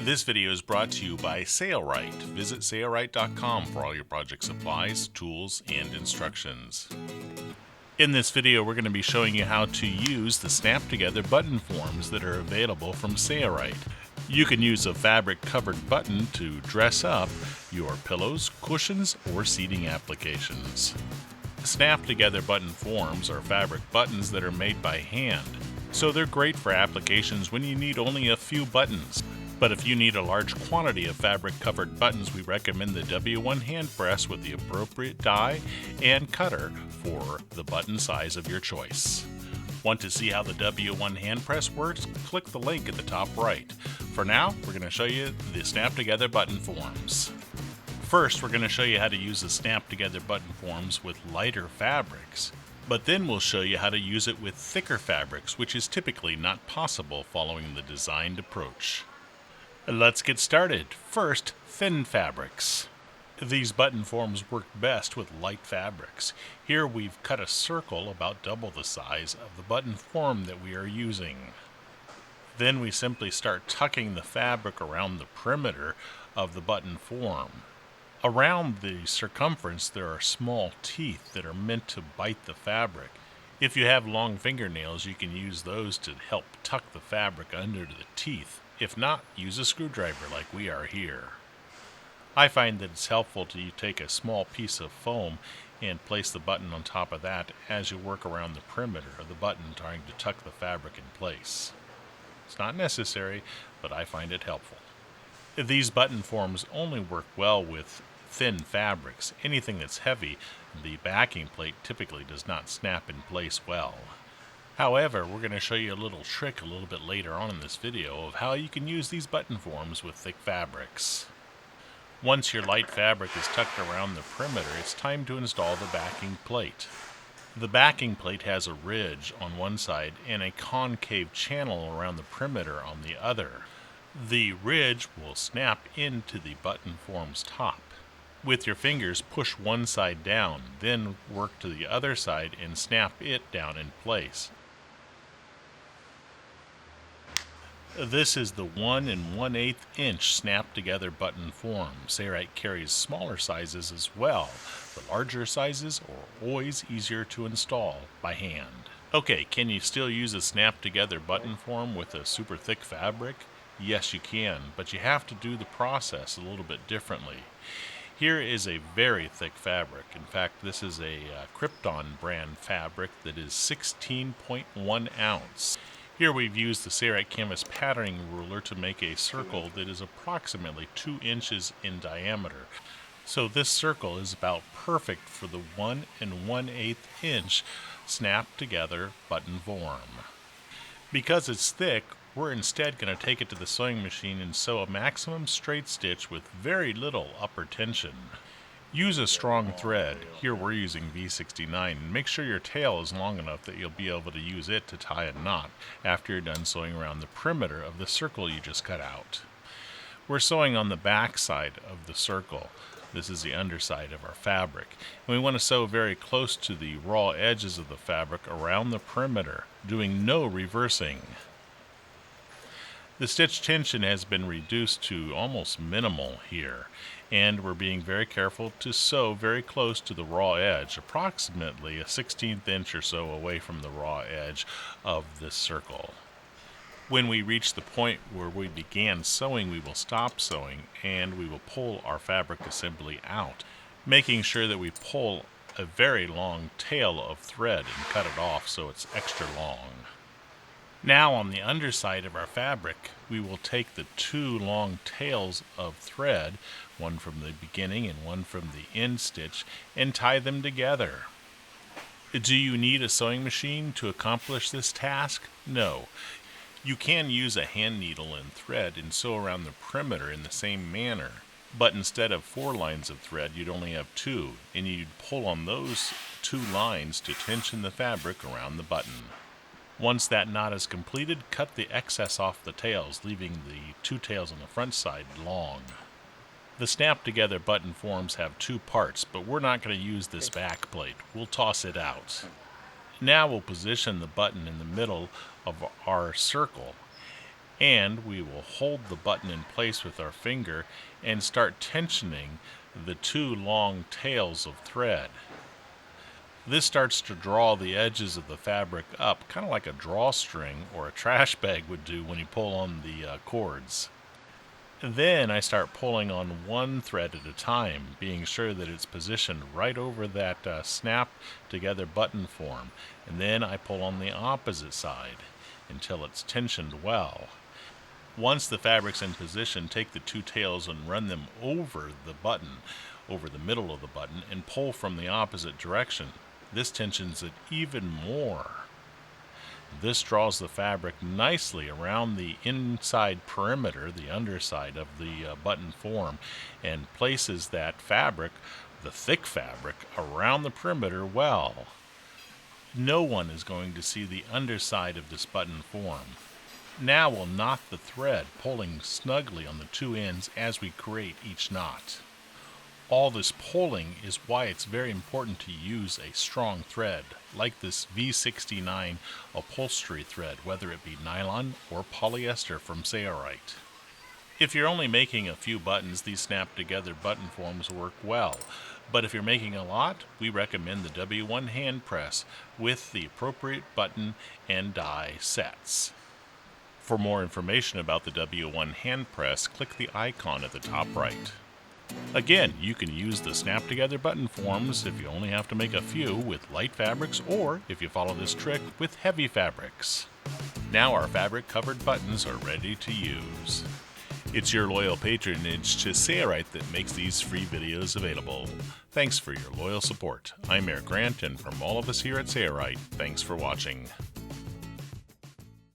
This video is brought to you by Sailrite. Visit sailrite.com for all your project supplies, tools, and instructions. In this video, we're going to be showing you how to use the Snap Together button forms that are available from Sailrite. You can use a fabric-covered button to dress up your pillows, cushions, or seating applications. Snap Together button forms are fabric buttons that are made by hand, so they're great for applications when you need only a few buttons. But if you need a large quantity of fabric-covered buttons, we recommend the W1 hand press with the appropriate die and cutter for the button size of your choice. Want to see how the W1 hand press works? Click the link at the top right. For now, we're going to show you the Snap Together button forms. First, we're going to show you how to use the Snap Together button forms with lighter fabrics. But then we'll show you how to use it with thicker fabrics, which is typically not possible following the designed approach. Let's get started. First, thin fabrics. These button forms work best with light fabrics. Here we've cut a circle about double the size of the button form that we are using. Then we simply start tucking the fabric around the perimeter of the button form. Around the circumference there are small teeth that are meant to bite the fabric. If you have long fingernails, you can use those to help tuck the fabric under the teeth. If not, use a screwdriver like we are here. I find that it's helpful to take a small piece of foam and place the button on top of that as you work around the perimeter of the button trying to tuck the fabric in place. It's not necessary, but I find it helpful. These button forms only work well with thin fabrics. Anything that's heavy, the backing plate typically does not snap in place well. However, we're going to show you a little trick a little bit later on in this video of how you can use these button forms with thick fabrics. Once your light fabric is tucked around the perimeter, it's time to install the backing plate. The backing plate has a ridge on one side and a concave channel around the perimeter on the other. The ridge will snap into the button form's top. With your fingers, push one side down, then work to the other side and snap it down in place. This is the 1 1/8 inch Snap Together button form. Sailrite carries smaller sizes as well. The larger sizes are always easier to install by hand. Okay, can you still use a Snap Together button form with a super thick fabric? Yes, you can, but you have to do the process a little bit differently. Here is a very thick fabric. In fact, this is a Krypton brand fabric that is 16.1 ounce. Here we've used the Sailrite Canvas patterning ruler to make a circle that is approximately 2 inches in diameter. So this circle is about perfect for the 1 1/8 inch Snap Together button form. Because it's thick, we're instead going to take it to the sewing machine and sew a maximum straight stitch with very little upper tension. Use a strong thread. Here we're using V69, and make sure your tail is long enough that you'll be able to use it to tie a knot after you're done sewing around the perimeter of the circle you just cut out. We're sewing on the back side of the circle. This is the underside of our fabric, and we want to sew very close to the raw edges of the fabric around the perimeter, doing no reversing. The stitch tension has been reduced to almost minimal here, and we're being very careful to sew very close to the raw edge, approximately a 1/16 inch or so away from the raw edge of this circle. When we reach the point where we began sewing, we will stop sewing and we will pull our fabric assembly out, making sure that we pull a very long tail of thread and cut it off so it's extra long. Now on the underside of our fabric, we will take the 2 long tails of thread, one from the beginning and one from the end stitch, and tie them together. Do you need a sewing machine to accomplish this task? No. You can use a hand needle and thread and sew around the perimeter in the same manner, but instead of 4 lines of thread, you'd only have 2, and you'd pull on those 2 lines to tension the fabric around the button. Once that knot is completed, cut the excess off the tails, leaving the 2 tails on the front side long. The Snap Together button forms have 2 parts, but we're not going to use this back plate. We'll toss it out. Now we'll position the button in the middle of our circle And we will hold the button in place with our finger and start tensioning the two long tails of thread. This starts to draw the edges of the fabric up, kind of like a drawstring or a trash bag would do when you pull on the cords. Then I start pulling on one thread at a time, being sure that it's positioned right over that snap together button form. And then I pull on the opposite side until it's tensioned well. Once the fabric's in position, take the two tails and run them over the button, over the middle of the button, and pull from the opposite direction. This tensions it even more. This draws the fabric nicely around the inside perimeter, the underside of the button form, and places that fabric, the thick fabric, around the perimeter well. No one is going to see the underside of this button form. Now we'll knot the thread, pulling snugly on the two ends as we create each knot. All this pulling is why it's very important to use a strong thread, like this V69 upholstery thread, whether it be nylon or polyester from Sailrite. If you're only making a few buttons, these snap-together button forms work well. But if you're making a lot, we recommend the W1 hand press with the appropriate button and die sets. For more information about the W1 hand press, click the icon at the top right. Again, you can use the snap-together button forms if you only have to make a few with light fabrics, or if you follow this trick with heavy fabrics. Now our fabric-covered buttons are ready to use. It's your loyal patronage to Sailrite that makes these free videos available. Thanks for your loyal support. I'm Eric Grant, and from all of us here at Sailrite, thanks for watching.